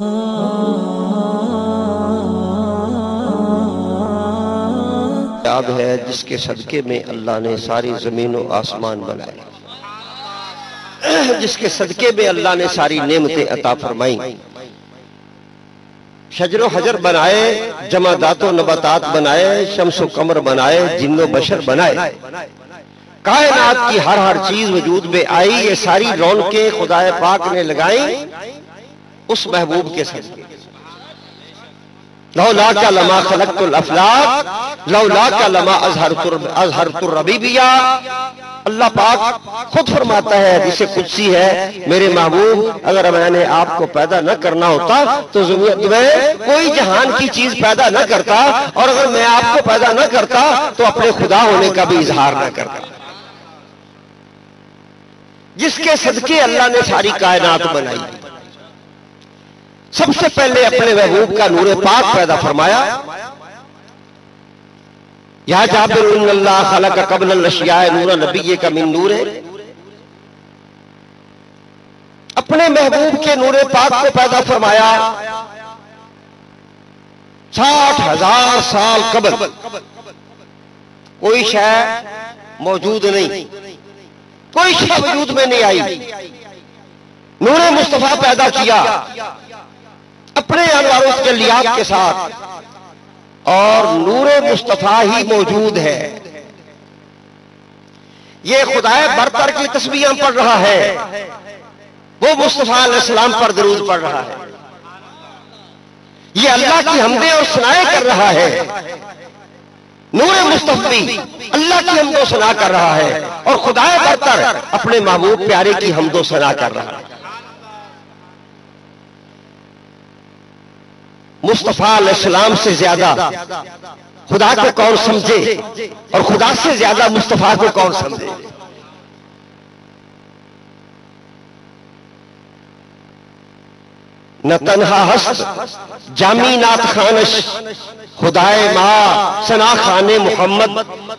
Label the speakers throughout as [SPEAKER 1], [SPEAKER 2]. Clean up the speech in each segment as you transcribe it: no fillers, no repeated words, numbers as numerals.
[SPEAKER 1] یاد ہے جس کے صدقے میں اللہ نے ساری زمین و آسمان بنائے، جس کے صدقے میں اللہ نے ساری نعمتیں عطا فرمائیں، شجر و حجر بنائے، جمادات و نباتات بنائے، شمس و قمر بنائے، جن و بشر بنائے، کائنات کی ہر چیز وجود میں آئی، یہ ساری رونقیں خدا پاک نے لگائیں اس محبوب کے صدقے۔ لولاک لما خلقت الافلاک لولاک لما اظہرت الربیبیہ۔ اللہ پاک خود فرماتا ہے، حدیث قدسی ہے، میرے محبوب اگر میں نے آپ کو پیدا نہ کرنا ہوتا تو میں کوئی جہان کی چیز پیدا نہ کرتا، اور اگر میں آپ کو پیدا نہ کرتا تو اپنے خدا ہونے کا بھی اظہار نہ کرتا۔ جس کے صدقے اللہ نے ساری کائنات بنائی، سب سے پہلے اپنے محبوب کا نور پاک پیدا فرمایا۔ یا جابر ان اللہ خلق قبل الاشیاء نور نبی کا من نور ہے، اپنے محبوب کے نور پاک کو پیدا فرمایا 60,000 سال قبل۔ کوئی شے موجود نہیں، کوئی شے وجود میں نہیں آئی، نور مصطفیٰ پیدا کیا اپنے انوار و تجلیات کے ساتھ، اور نور مصطفیٰ ہی موجود ہے۔ یہ خدائے برتر کی تسبیحاں پڑھ رہا ہے، وہ مصطفیٰ علیہ السلام پر درود پڑھ رہا ہے، یہ اللہ کی حمدیں اور ثنائیں کر رہا ہے۔ نور مصطفی اللہ کی حمد و ثنا کر رہا ہے، اور خدائے برتر اپنے محبوب پیارے کی حمد و ثنا کر رہا ہے۔ مصطفیٰ علیہ السلام سے زیادہ خدا کو کون سمجھے، اور خدا سے زیادہ مصطفیٰ کو کون سمجھے؟ نہ تنہا ہست جامی نات خانش خدائے ماں ثنا خان محمد۔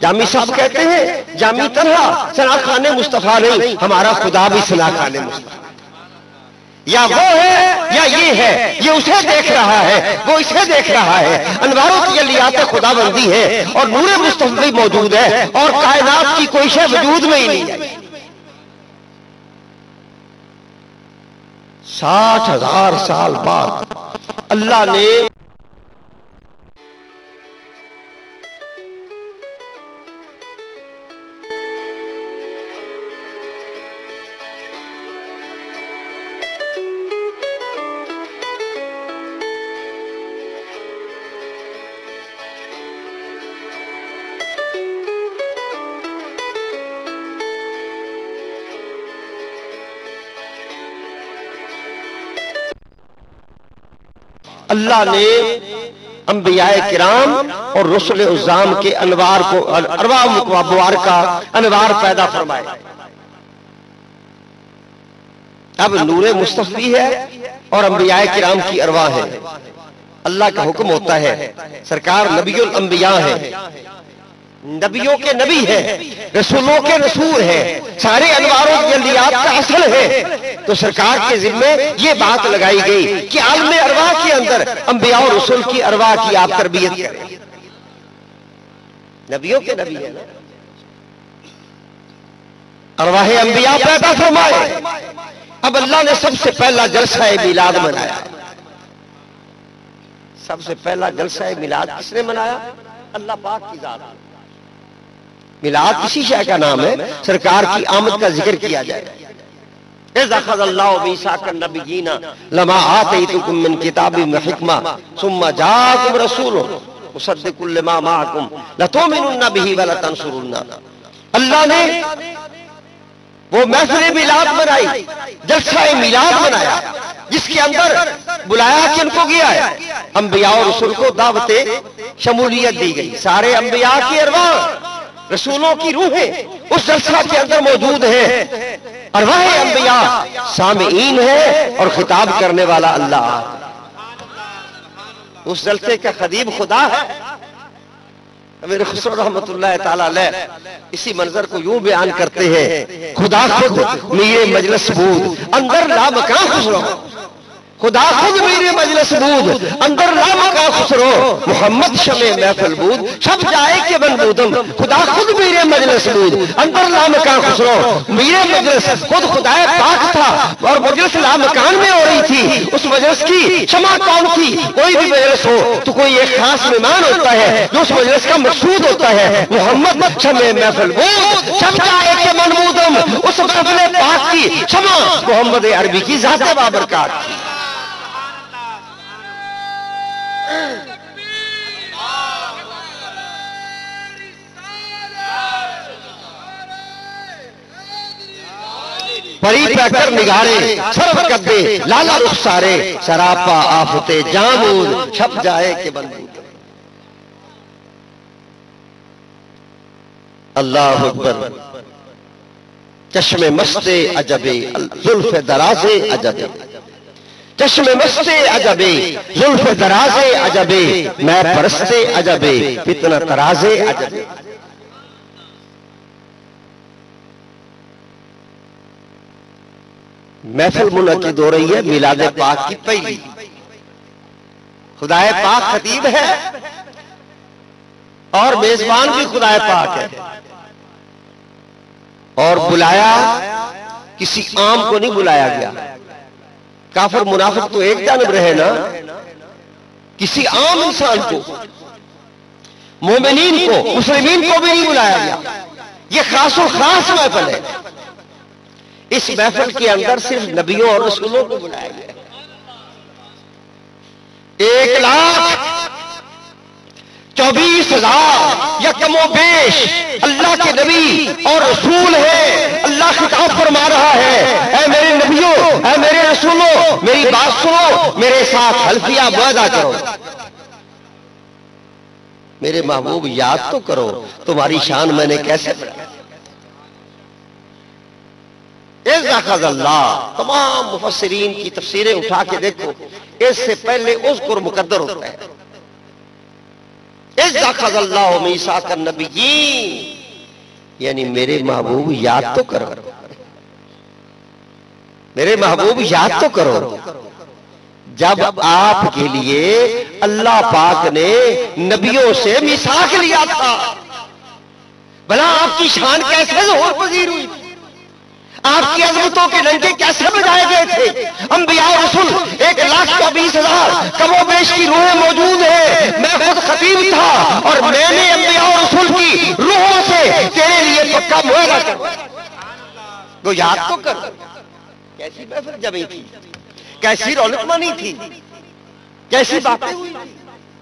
[SPEAKER 1] جامی صاحب کہتے ہیں جامی تنہا ثنا خان مصطفیٰ نہیں، ہمارا خدا بھی ثنا خان مصطفیٰ۔ یا وہ ہے یا یہ ہے، یہ اسے دیکھ رہا ہے، وہ اسے دیکھ رہا ہے۔ انوار و تجلیات خدا بندی ہے، اور نور مصطفی موجود ہے، اور کائنات کی کوئی شے وجود میں ہی نہیں ہے۔ 60,000 سال بعد اللہ نے انبیاء کرام اور رسل عظام کے انوار کو ارواح مبارکہ انوار پیدا فرمائے۔ اب نور مصطفی ہے اور انبیاء کرام کی ارواح ہے۔ اللہ کا حکم ہوتا ہے، سرکار نبی الانبیاء ہے، نبیوں کے نبی ہے، رسولوں کے رسول ہے، سارے انوار و تجلیات کا اصل ہے۔ تو سرکار کے ذمے یہ بات لگائی گئی کہ عالم ارواح کے اندر انبیاء و رسول کی ارواح کی آپ تربیت کریں۔ نبیوں کے نبی ہے نا، ارواح انبیاء پیدا فرمائے۔ اب اللہ نے سب سے پہلا جلسہ میلاد منایا۔ سب سے پہلا جلسہ میلاد کس نے منایا؟ اللہ پاک کی ذات۔ میلاد کسی شے کا نام ہے، سرکار کی آمد کا ذکر کیا جائے۔ اِذْ أَخَذَ اللَّهُ مِيثَاقَ النَّبِيِّينَ لَمَا آتَيْتُكُم مِّن كِتَابٍ وَحِكْمَةٍ ثُمَّ جَاءَكُمْ رَسُولٌ مُصَدِّقٌ لِّمَا مَعَكُمْ لَتُؤْمِنُنَّ بِهِ وَلَتَنصُرُنَّهُ۔ اللہ نے وہ محفل میلاد منائی، جلسہ میلاد منایا، جس کے اندر بلایا کن کو گیا ہے؟ انبیاء اور رسول کو دعوت شمولیت دی گئی۔ سارے انبیاء کی ارواح، رسولوں کی روحیں اس جلسہ کے اندر موجود ہیں۔ ارواح انبیاء سامعین ہے، اور خطاب کرنے والا اللہ۔ اس جلسے کا خطیب خدا ہے۔ امیر خسرو رحمت اللہ تعالی علیہ اسی منظر کو یوں بیان کرتے ہیں، خدا خود میر مجلس بود اندر لا مکان خسرو، خدا خود میرے مجلس بود اندر رام کا خسرو محمد شمع محفل بود شب جائے کہ بن بودم خدا خود میرے مجلس بود اندر رام کا خسرو میرے مجلس خود خدا پاک تھا اور مجلس لامکان میں ہو رہی تھی. اس مجلس کی شمع کون تھی؟ کوئی بھی مجلس ہو تو کوئی ایک خاص مہمان ہوتا ہے جو اس مجلس کا مقصود ہوتا ہے. محمد شمع محفل بود شب جائے کہ بن بودم اس محفل پاک کی شمع محمد عربی کی ذات بابرکات. پری پیکر نگارے سر کدے لالا رخسارے سراپا آفتے جامود چھپ جائے کہ بندو. اللہ اکبر. چشم مستے عجبے زلف درازے عجبے چشم مستے عجبے زلف درازے عجبے میں پرستے عجبے فتنہ ترازے عجبے. محفل منعقد ہو رہی ہے میلاد پاک کی پہلی. خدا پاک خطیب ہے اور میزبان بھی خدا پاک ہے. اور بلایا کسی عام کو نہیں بلایا گیا. کافر منافق تو ایک جانب رہے نا, کسی عام انسان کو, مومنین کو, مسلمین کو بھی نہیں بلایا گیا. یہ خاص و خاص محفل ہے. اس محفل کے اندر صرف نبیوں اور رسولوں کو بلایا گیا. 1,24,000 یا کم و بیش اللہ کے نبی اور رسول ہیں. اللہ خطاب فرما رہا ہے اے میرے نبیوں, اے میرے رسولوں, میری بات سنو, میرے ساتھ حلفیہ معاہدہ کرو. میرے محبوب یاد تو کرو تمہاری شان میں نے کیسے بڑھائی. اذ اللہ تمام مفسرین کی تفسیریں اٹھا کے دیکھو, اس سے پہلے اذکر مقدر ہوتا ہے. اذ اخذ اللہ میثاق النبیین یعنی میرے محبوب یاد تو کرو, میرے محبوب یاد تو کرو جب آپ کے لیے اللہ پاک نے نبیوں سے میثاق لیا تھا. بھلا آپ کی شان کیسے ظہور پذیر ہوئی, آپ کی عظمتوں کے ڈنڈے کیسے بجائے گئے تھے. انبیاء و رسول 1,20,000 کم و بیش کی روحیں موجود ہیں. میں خود خطیب تھا اور میں نے انبیاء و رسول کی روحوں سے تیرے لیے پکا معاہدہ کر. تو یاد تو کر کیسی محفل جمی تھی, کیسی رونق مانی تھی, کیسی باتیں ہوئی.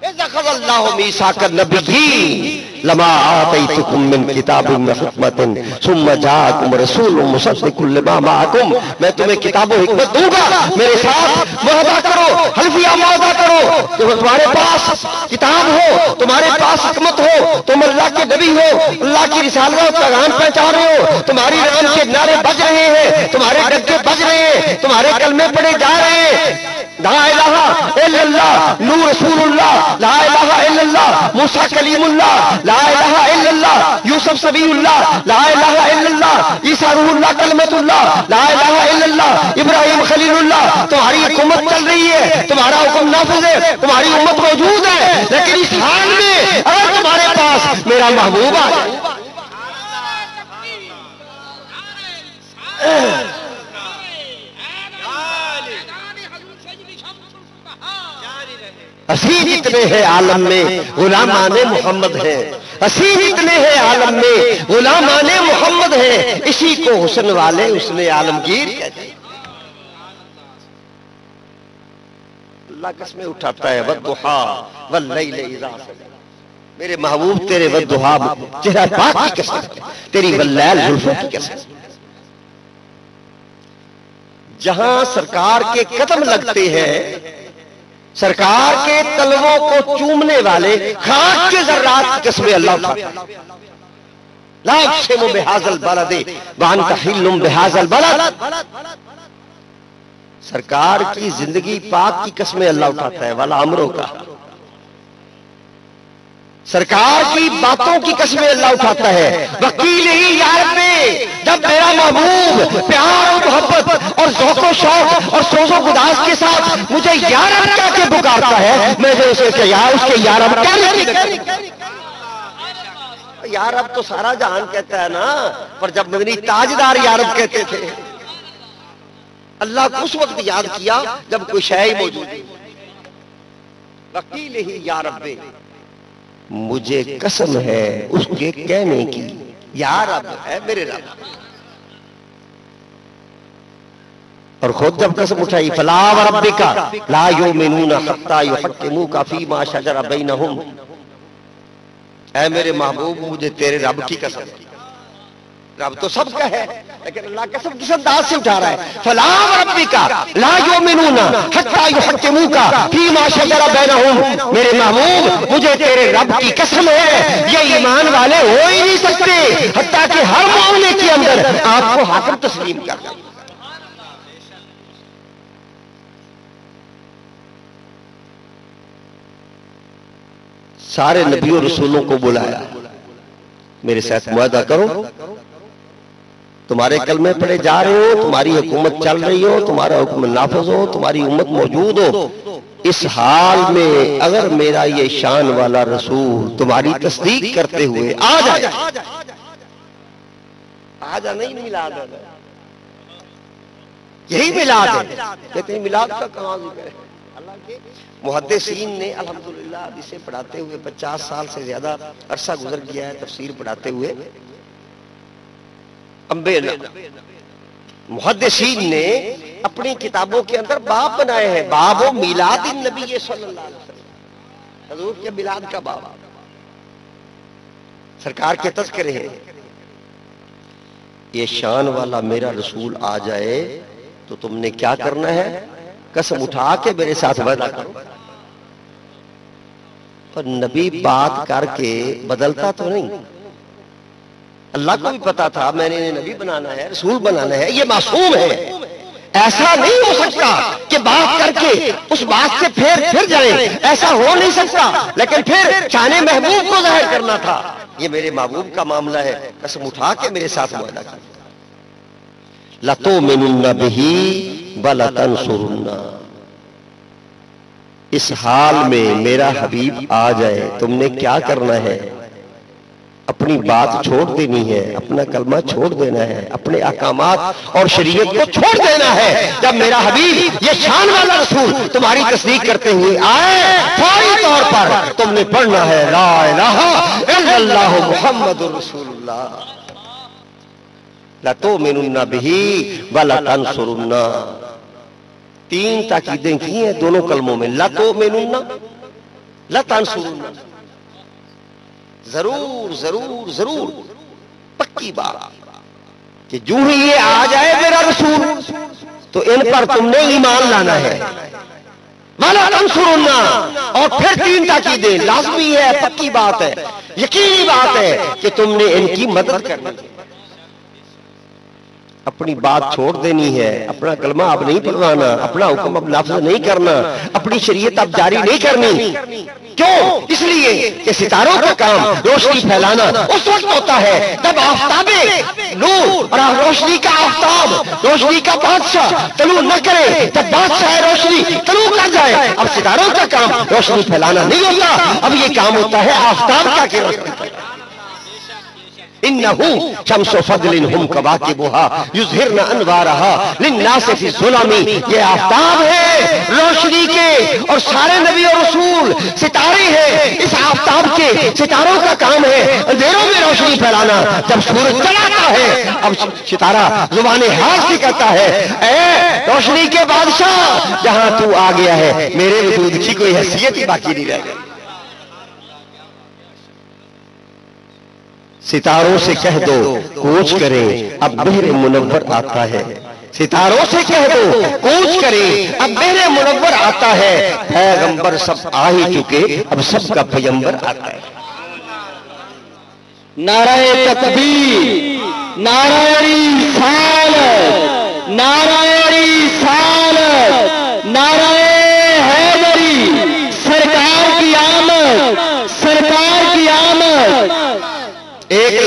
[SPEAKER 1] اذ اخذ اللہ میثاق النبیین لما آتیتکم من کتاب و حکمت ثم جاءکم رسول مصدق لما معکم. میں تمہیں کتاب و حکمت دوں گا, میرے ساتھ معاہدہ کرو, حلفیہ معاہدہ کرو. تمہارے پاس کتاب ہو, تمہارے پاس حکمت ہو, تم اللہ کے نبی ہو, اللہ کی رسالت و پیغام پہنچا رہے ہو, تمہاری رام کے نعرے بج رہے ہیں, تمہارے ڈگے بج رہے ہیں, تمہارے کلمے پڑھے جا رہے ہیں. لا الہ الا اللہ نور رسول اللہ, لا الہ الا اللہ موسیٰ کلیم اللہ, لا الہ الا اللہ یوسف صبی اللہ, لا الہ الا اللہ عیسیٰ روح اللہ کلمت اللہ, لا الہ الا اللہ ابراہیم خلیل اللہ. تمہاری حکومت چل رہی ہے, تمہارا حکم نافذ ہے, تمہاری امت موجود ہے, لیکن اس حال میں اگر تمہارے پاس میرا محبوب آ جائے. اسیر اتنے ہیں عالم میں غلامان محمد ہیں, اسیر اتنے ہیں عالم میں غلامان محمد ہیں, اسی کو حسن والے حسن عالمگیر کہتے ہیں. اللہ قسمیں اٹھاتا ہے والضحیٰ واللیل اذا سجا. میرے محبوب تیرے والضحیٰ چہرہ پاک کی قسم, تیری واللیل زلفوں کی قسم. جہاں سرکار کے قدم لگتے ہیں, سرکار کے تلووں کو چومنے والے خاک کے ذرات کی قسمیں اللہ اٹھاتا ہے. لا اقسم بہذا البلد وانت حل بہذا البلد. سرکار کی زندگی پاک کی قسمیں اللہ اٹھاتا ہے. والا امروں کا سرکار کی باتوں کی قسمیں اللہ اٹھاتا ہے. وکیل ہی یا ربی، جب میرا محبوب پیار اور محبت اور ذوق و شوق اور سوز و گداز کے ساتھ مجھے یا رب کہہ کے پکارتا ہے، میں جو اسے کہ اس کے یا رب یا رب تو سارا جہان کہتا ہے نا، پر جب مدنی تاجدار یا رب کہتے تھے، اللہ کو اس وقت یاد کیا جب کوئی شے موجود ہے. وکیل ہی یا رب، مجھے قسم ہے اس کے کہنے کی، یا رب ہے میرے رب. اور خود جب قسم اٹھائی، فلا وربک لا یؤمنون حتی یحکموک فیما شجر بینہم، اے میرے محبوب مجھے تیرے رب کی قسم. رب تو سب کا ہے لیکن اللہ قسم کس انداز سے اٹھا رہا ہے. فلا وربک لا یؤمنون حتی یحکموک فیما شجر بینہم، میرے محبوب مجھے تیرے رب کی قسم ہے یہ ایمان والے ہو ہی نہیں سکتے حتیٰ کہ ہر معاملے کے اندر آپ کو حاکم تسلیم کر دیں. سارے نبیوں رسولوں کو بلایا، میرے ساتھ معاہدہ کرو، تمہارے کلمے پڑھے جا رہے ہو، تمہاری حکومت چل رہی ہو، تمہارا حکم نافذ ہو، تمہاری امت موجود ہو، اس حال میں اگر میرا یہ شان والا رسول تمہاری تصدیق کرتے ہوئے آ جائے، آجا نہیں میلاد ہے، یہی میلاد ہے. کہتے ہیں میلاد کا کہاں ذکر ہے؟ اللہ کے محدثین نے الحمدللہ اسے پڑھاتے ہوئے 50 سال سے زیادہ عرصہ گزر گیا ہے تفسیر پڑھاتے ہوئے. محدثین نے اپنی کتابوں کے اندر باب بنائے ہیں، باب میلاد النبی صلی اللہ علیہ وسلم، حضور کے میلاد کا باب، سرکار کے تذکرے ہیں. یہ شان والا میرا رسول آ جائے تو تم نے کیا کرنا ہے؟ قسم اٹھا کے میرے ساتھ وعدہ کرو. پر نبی بات کر کے بدلتا تو نہیں. اللہ کو بھی پتا تھا میں نے نبی بنانا ہے، رسول بنانا ہے، یہ معصوم ہے. ایسا نہیں ہو سکتا کہ بات کر کے اس بات سے پھر جائیں، ایسا ہو نہیں سکتا. لیکن پھر شان محبوب کو ظاہر کرنا تھا، یہ میرے محبوب کا معاملہ ہے، قسم اٹھا کے میرے ساتھ وعدہ کرو. لَتُؤْمِنُنَّ بِهِ وَلَتَنْصُرُنَّ، اس حال میں میرا حبیب آ جائے تم نے کیا کرنا ہے؟ اپنی بات چھوڑ دینی ہے، اپنا کلمہ چھوڑ دینا ہے، اپنے احکامات اور شریعت کو چھوڑ دینا ہے. جب میرا حبیب یہ شان والا رسول تمہاری تصدیق کرتے ہوئے آئے، فوری طور پر تم نے پڑھنا ہے لا الہ الا اللہ محمد رسول اللہ. لَتُؤْمِنُنَّ بِهِ وَلَتَنْصُرُنَّ، 3 تاکیدیں کی ہیں دونوں کلموں میں، لَتُؤْمِنُنَّ لَتَنْصُرُنَّ، ضرور ضرور ضرور پکی بات کہ جو ہی یہ آ جائے میرا رسول تو ان پر تم نے ایمان لانا ہے. وَلَتَنْصُرُنَّ، اور پھر 3 تاکیدیں، لازمی ہے، پکی بات ہے، یقینی بات ہے کہ تم نے ان کی مدد کرنی ہے. اپنی بات چھوڑ دینی ہے، اپنا کلمہ اب نہیں پڑھوانا، اپنا حکم اب نافذ نہیں کرنا، اپنی شریعت اب جاری نہیں کرنی. کیوں؟ اس لیے کہ ستاروں کا کام روشنی پھیلانا اس وقت ہوتا ہے جب آفتاب نور اور روشنی کا آفتاب، روشنی کا بادشاہ طلوع نہ کرے، جب بادشاہ روشنی طلوع کر جائے. اب ستاروں کا کام روشنی پھیلانا نہیں ہوتا، اب یہ کام ہوتا ہے آفتاب کا کہ روشنی پھیلانا. انہو شمس فضل ہم کواکبہا یظہرن انوارہا للناس فی الظلم، یہ آفتاب ہے روشنی کے اور سارے نبی اور رسول ستارے ہیں. اس آفتاب کے ستاروں کا کام ہے اندھیروں میں روشنی پھیلانا. جب سورج چلاتا ہے اب ستارہ زبان حال سے کہتا ہے اے روشنی کے بادشاہ جہاں تو آ گیا ہے میرے وجود کی کوئی حیثیت ہی باقی نہیں رہ گئی. ستاروں سے کہہ دو کوچ کریں اب بحر منور آتا ہے، ستاروں سے کہہ دو کوچ کریں اب بحر منور آتا ہے. پیغمبر سب آ ہی چکے اب سب کا پیغمبر آتا ہے.
[SPEAKER 2] نعرہ تکبیر، نعرہ رسالت، نعرہ رسالت، نعرہ حیدری، سرکار کی آمد، سرکار کی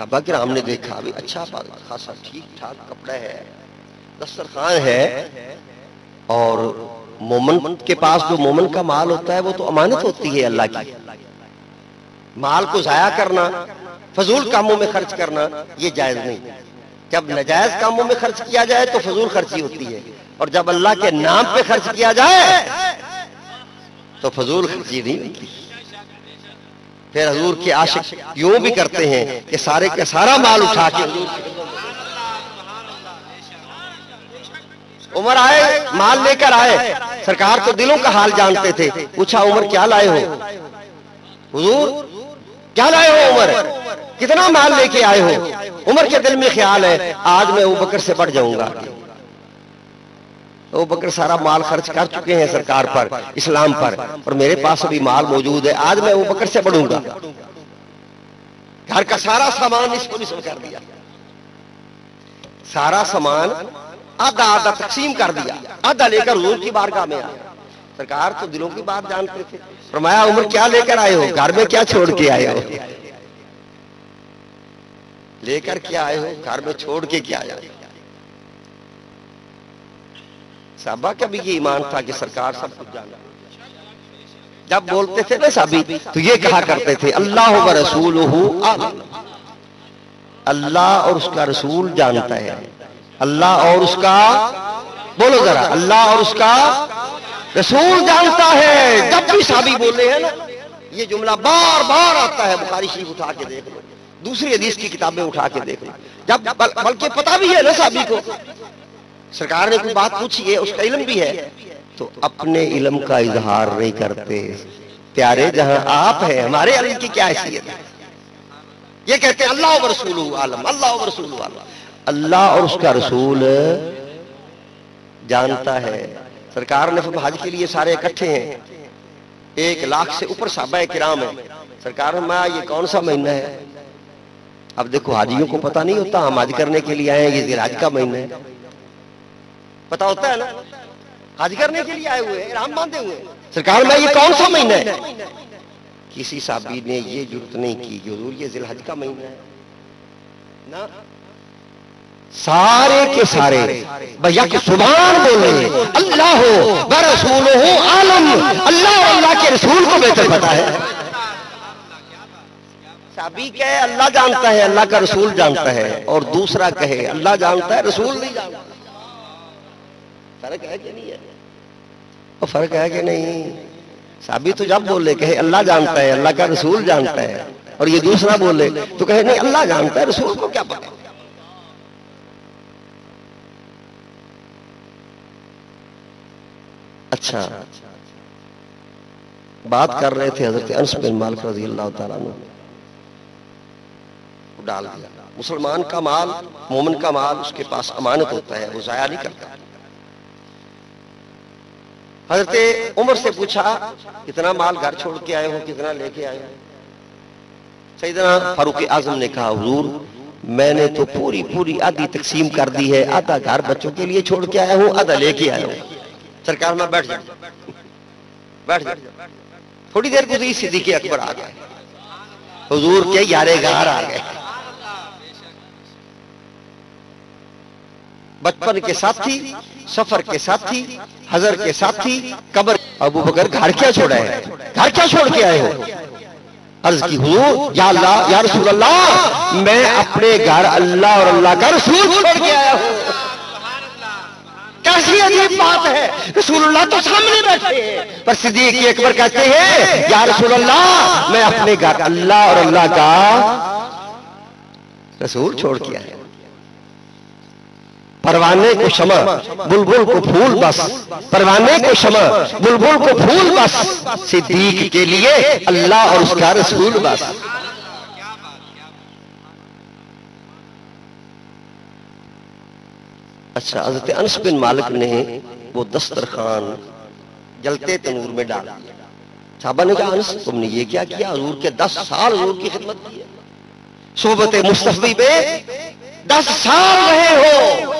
[SPEAKER 1] صحابہ کرام نے دیکھا ابھی اچھا خاصا ٹھیک ٹھاک کپڑا ہے، دسترخوان ہے، اور مومن کے پاس جو مومن کا مال ہوتا ہے وہ تو امانت ہوتی ہے اللہ کی. مال کو ضائع کرنا، فضول کاموں میں خرچ کرنا یہ جائز نہیں. جب ناجائز کاموں میں خرچ کیا جائے تو فضول خرچی ہوتی ہے، اور جب اللہ کے نام پہ خرچ کیا جائے تو فضول خرچی نہیں ہوتی. پھر حضور کے عاشق یوں بھی کرتے ہیں کہ سارے کا سارا مال اٹھا کے عمر آئے، مال لے کر آئے، سرکار تو دلوں کا حال جانتے تھے. پوچھا عمر کیا لائے ہو؟ حضور کیا لائے ہو عمر؟ کتنا مال لے کے آئے ہو؟ عمر کے دل میں خیال ہے آج میں ابوبکر سے بڑھ جاؤں گا. ابوبکر سارا مال خرچ کر چکے ہیں سرکار پر، اسلام پر، اور میرے پاس ابھی مال موجود ہے، آج میں ابوبکر سے بڑھوں گا. گھر کا سارا سامان اس کو نصف کر دیا، سارا سامان آدھا آدھا تقسیم کر دیا، آدھا لے کر حضور کی بارگاہ میں آیا. سرکار تو دلوں کی بات جانتے تھے. فرمایا عمر کیا لے کر آئے ہو؟ گھر میں کیا چھوڑ کے آئے ہو؟ لے کر کیا آئے ہو؟ گھر میں چھوڑ کے کیا آئے ہو؟ صحابہ کا بھی یہ ایمان تھا کہ سرکار سب کچھ جانا. جب بولتے تھے نا صحابی تو یہ کہا کرتے تھے اللہ و رسولہ اعلم. اللہ اور اس کا رسول جانتا ہے. اللہ اور اس کا، بولو ذرا، اللہ اور اس کا رسول جانتا ہے. جب بھی صحابی بولے ہیں نا یہ جملہ بار بار آتا ہے. بخاری شریف اٹھا کے دیکھ لو، دوسری حدیث کی کتابیں اٹھا کے دیکھ لو. جب بلکہ پتہ بھی ہے نا صحابی کو، سرکار نے کوئی بات پوچھی ہے، اس کا علم بھی ہے، تو اپنے علم کا اظہار نہیں کرتے. پیارے جہاں آپ ہیں ہمارے علم کی کیا حیثیت ہے؟ یہ کہتے ہیں اللہ و رسولہ عالم، اللہ و رسولہ عالم. اللہ اور اس کا رسول جانتا ہے. سرکار نے حج کے لیے سارے اکٹھے ہیں، 1,00,000 سے اوپر صحابہ کرام ہیں. سرکار نے فرمایا یہ کون سا مہینہ ہے؟ اب دیکھو حاجیوں کو پتہ نہیں ہوتا ہم حج کرنے کے لیے آئے ہیں، یہ ذی الحج کا مہینہ ہے. پتہ ہوتا ہے نا حج کرنے کے لیے آئے ہوئے ہیں، احرام باندھے ہوئے ہیں. سرکار میں یہ کون سا مہینہ ہے؟ کسی صحابی نے یہ جرت نہیں کی کہ حضور یہ ذی الحج کا مہینہ ہے نا. سارے کے سارے بھیا کہ سبحان بولے اللہ ہو برسولہ عالم. اللہ اور اللہ کے رسول کو بہتر پتا ہے. صحابی کہے اللہ جانتا ہے، اللہ کا رسول جانتا ہے، اور دوسرا کہے اللہ جانتا ہے رسول نہیں جانتا. فرق ہے کہ نہیں ہے؟ وہ فرق ہے کہ نہیں؟ صحابی تو جب بولے کہے اللہ جانتا ہے، اللہ کا رسول جانتا ہے، اور یہ دوسرا بولے تو کہے نہیں اللہ جانتا ہے رسول کو کیا پتا. اچھا بات کر رہے تھے حضرت انس بن مالک رضی اللہ تعالیٰ عنہ، ڈال دیا. مسلمان کا مال، مومن کا مال اس کے پاس امانت ہوتا ہے، وہ ضائع نہیں کرتا. حضرت عمر سے پوچھا کتنا مال گھر چھوڑ کے آئے ہو، کتنا لے کے آئے ہو؟ سیدنا فاروق اعظم نے کہا حضور میں نے تو پوری آدھی تقسیم کر دی ہے، آدھا گھر بچوں کے لیے چھوڑ کے آیا ہوں، آدھا لے کے آیا ہوں. سرکار میں بیٹھ جائے. تھوڑی دیر گزری صدیق اکبر آ گئے، حضور کے یارے غار آ گئے. بچپن کے ساتھی، سفر کے ساتھی، حضر کے ساتھی، قبر. ابو بکر گھر کیا چھوڑا ہے؟ گھر کیا چھوڑ کے آئے ہو؟ عرض کی حضور یا اللہ یا رسول اللہ میں اپنے گھر اللہ اور اللہ کا رسول چھوڑ کے آیا ہوں. کیسی عجیب بات ہے، رسول اللہ تو سامنے بیٹھے ہیں، پر صدیق اکبر کہتے ہیں یا رسول اللہ میں اپنے گھر اللہ اور اللہ کا رسول چھوڑ کے آیا. پروانے کو شمع بلبل کو پھول بس، پروانے کو شمع بلبل کو پھول بس، صدیق کے لیے اللہ اور اس کا رسول بس. اچھا حضرت انس بن مالک نے وہ دسترخوان جلتے تنور میں ڈال دیا. صحابہ نے کہا انس تم نے یہ کیا کیا؟ حضور کے 10 سال حضور کی خدمت کی ہے، صحبت مصطفی پہ 10 سال رہے ہو،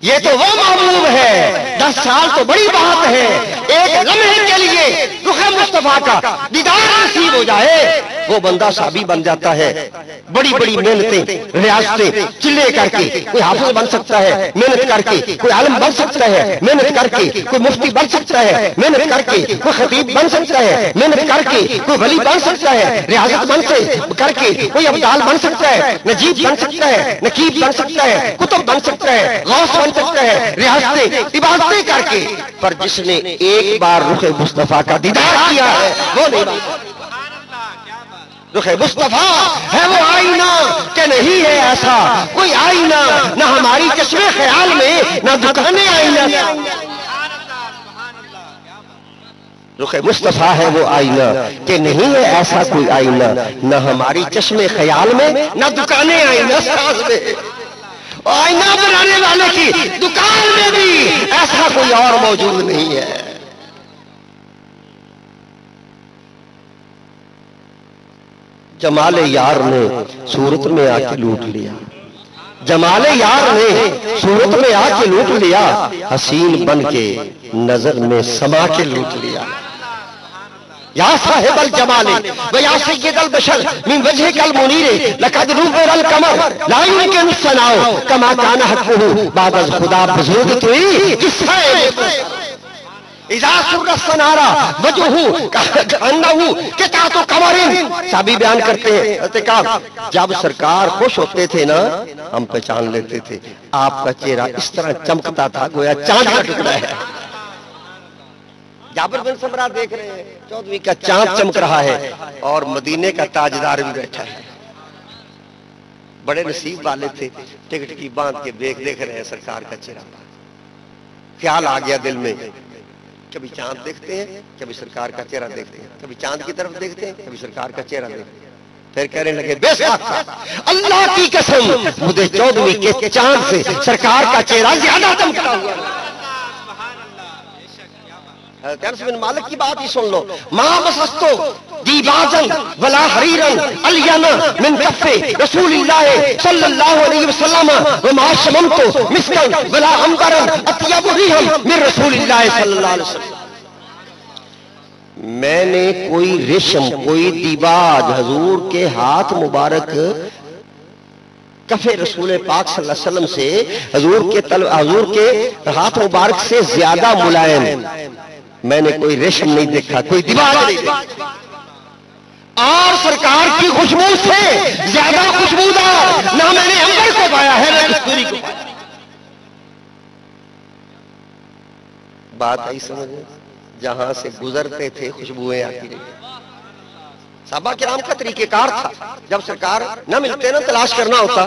[SPEAKER 1] یہ تو وہ محبوب ہے. 10 سال تو بڑی بات ہے، ایک لمحے کے لیے رخ مصطفیٰ کا دیدار نصیب ہو جائے وہ بندہ صحابی بن جاتا ہے. بڑی بڑی محنتیں ریاستیں چلے کر کے کوئی حافظ بن سکتا ہے, محنت کر کے کوئی عالم بن سکتا ہے, محنت کر کے کوئی مفتی بن سکتا ہے, محنت کر کے کوئی خطیب بن سکتا ہے, محنت کر کے کوئی ولی بن سکتا ہے, ریاست بن سے کر کے کوئی ابدال بن سکتا ہے, نجیب بن سکتا ہے, نقیب بن سکتا ہے, کتب بن سکتا ہے, غوث بن سکتا ہے, ریاستیں عبادتیں کر کے. پر جس نے ایک بار رخ مصطفیٰ کا دیدار کیا ہے وہ نہیں بن سکتا. رخ مصطفیٰ ہے وہ آئینہ کہ نہیں ہے ایسا کوئی آئینہ, نہ ہماری چشمے خیال میں نہ دکانیں آئینہ. رخ مصطفیٰ ہے وہ آئینہ کہ نہیں ہے ایسا کوئی آئینہ, نہ ہماری چشمے خیال میں نہ دکانیں آئینہ. ساز میں آئینہ بنانے والے کی دکان میں بھی ایسا کوئی اور موجود نہیں ہے. جمال یار نے صورت میں آ کے لوٹ لیا, جمال یار نے صورت میں آ کے لوٹ لیا, حسین بن کے نظر میں سما کے لوٹ لیا. یا صاحب الجمال و یا سید البشر من وجهك المنیر لقد نور القمر لا يمكن الثناء كما كان حقه بعد از خدا بزرگ توئی قصہ اذا سر السنارا وجهه كانه قطعۃ قمر. صحابی بیان کرتے ہیں جب سرکار خوش ہوتے تھے نا ہم پہچان لیتے تھے آپ کا چہرہ اس طرح چمکتا تھا گویا چاند کا ٹکڑا ہے. جابر بن سمرہ دیکھ رہے ہیں 14ویں کا چاند چمک رہا ہے اور مدینے کا تاجدار بھی بیٹھا ہے. بڑے نصیب والے تھے, ٹکٹ کی باندھ کے دیکھ رہے ہیں سرکار کا چہرہ. خیال آ گیا دل میں, کبھی چاند دیکھتے ہیں کبھی سرکار کا چہرہ دیکھتے ہیں, کبھی چاند کی طرف دیکھتے ہیں کبھی سرکار کا چہرہ دیکھتے ہیں. پھر کہنے لگے بے شک اللہ کی قسم مجھے 14ویں کے چاند سے سرکار کا چہرہ زیادہ چمکتا ہوا. انس بن مالک کی بات ہی سن لو, ما مسستو دیبازن ولا حریرن الینا من کف رسول اللہ صلی اللہ علیہ وسلم وما شممتو مسکن ولا عنبرن اطیب ریحا من رسول اللہ صلی اللہ علیہ وسلم. میں نے کوئی ریشم کوئی دیباج حضور کے ہاتھ مبارک کف رسول پاک صلی اللہ علیہ وسلم سے حضور کے ہاتھ مبارک سے زیادہ ملائم میں نے کوئی ریشم نہیں دیکھا, کوئی دیباج نہیں دیکھا. اور سرکار کی خوشبو سے زیادہ خوشبودار نہ میں نے عنبر کو پایا ہے نہ کستوری کو پایا. بات آئی سمجھ, جہاں سے گزرتے تھے خوشبوئیں آتی رہی. صحابہ کرام کا طریقہ کار تھا, جب سرکار نہ ملتے نا تلاش کرنا ہوتا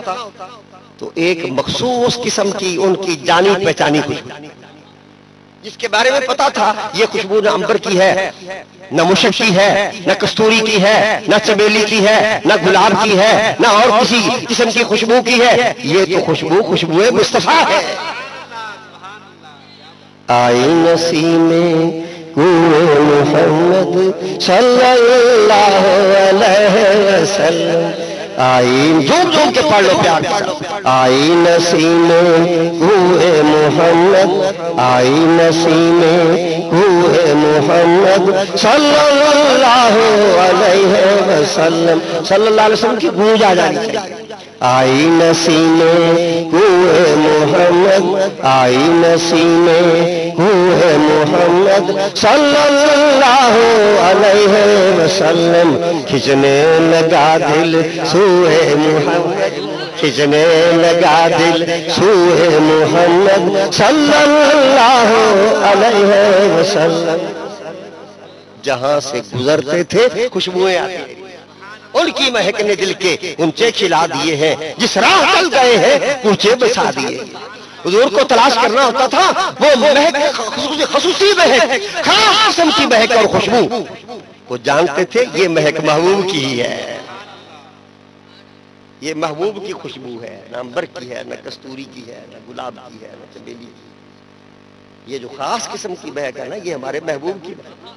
[SPEAKER 1] تو ایک مخصوص قسم کی ان کی جانی پہچانی خوشبو جس کے بارے میں پتا تھا یہ خوشبو نہ عنبر کی ہے نہ مشک کی ہے نہ کستوری کی ہے نہ چمیلی کی ہے نہ گلاب کی ہے نہ اور کسی قسم کی خوشبو کی ہے, یہ تو خوشبو مصطفیٰ ہے. آئی نسیم محمد صلی اللہ علیہ وسلم. آئی جھوم کے پڑھ لو پیار کے ساتھ. آئی نسیم کوہ محمد, آئی نسیم کوہ محمد صلی اللہ علیہ وسلم. صلی اللہ علیہ وسلم کی گونج آ جانی چاہیے. آئی نسیم کوہ محمد, آئی نسیم کوہ محمد صلی اللہ علیہ وسلم. کھچنے لگا دل سوئے محمد, کھچنے لگا دل سوئے محمد صلی اللہ علیہ وسلم. جہاں سے گزرتے تھے خوشبوئیں آتی, ان کی مہک نے دل کے اونچے کھلا دیے ہیں, جس راہ چل گئے ہیں اونچے بسا دیے. حضور کو تلاش کرنا ہوتا تھا وہ مہک خصوصی مہک, خاص قسم کی مہک اور خوشبو, وہ جانتے تھے یہ مہک محبوب کی ہی ہے, یہ محبوب کی خوشبو ہے, نہ عنبر کی ہے نہ کستوری کی ہے نہ گلاب کی ہے نہ چمیلی کی. یہ جو خاص قسم کی مہک ہے نا یہ ہمارے محبوب کی مہک.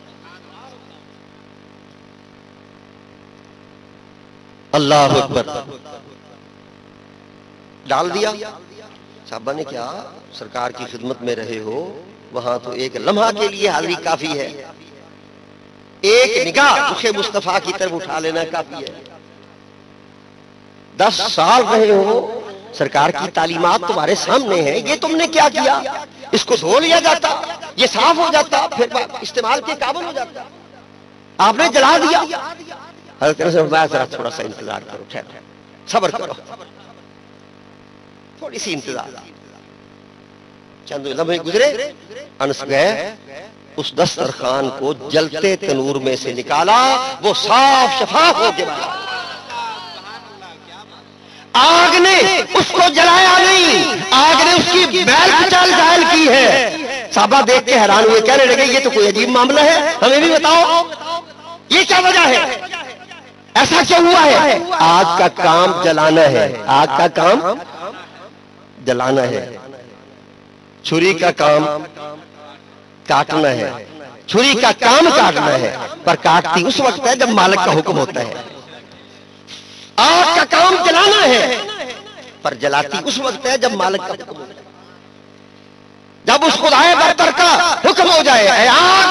[SPEAKER 1] اللہ اکبر. ڈال دیا صحابہ نے, کیا سرکار کی خدمت میں رہے ہو, وہاں تو ایک لمحہ کے لیے حاضری کافی ہے. ایک نگاہ رخ مصطفیٰ کی طرف اٹھا لینا کافی ہے۔ 10 سال رہے ہو، سرکار کی تعلیمات تمہارے سامنے ہیں، یہ تم نے کیا کیا؟ اس کو دھو لیا جاتا، یہ صاف ہو جاتا، پھر استعمال کے قابل ہو جاتا، آپ نے جلا دیا۔ حضرت انس نے فرمایا ذرا تھوڑا سا انتظار کرو، ٹھہرو، صبر کرو، تھوڑی سی انتظار۔ چند لمحے گزرے، انس گئے، اس دسترخوان کو جلتے تنور میں سے نکالا، وہ صاف شفاف ہو کے باہر، آگ نے اس کو جلایا نہیں، آگ نے اس کی میل کچال ظاہر کی ہے۔ صحابہ دیکھ کے حیران ہوئے، کہنے لگے یہ تو کوئی عجیب معاملہ ہے، ہمیں بھی بتاؤ یہ کیا وجہ ہے، ایسا کیا ہوا ہے؟ آگ کا کام جلانا ہے، آگ کا کام جلانا ہے، چھری کا کام کاٹنا ہے، چھری کا کام کاٹنا ہے، پر کاٹتی اس وقت ہے جب مالک کا حکم ہوتا ہے۔ آگ کا کام جلانا ہے، پر جلاتی اس وقت ہے جب مالک کا حکم ہوتا ہے، جب اس خدائے برتر کا حکم ہو جائے، اے آگ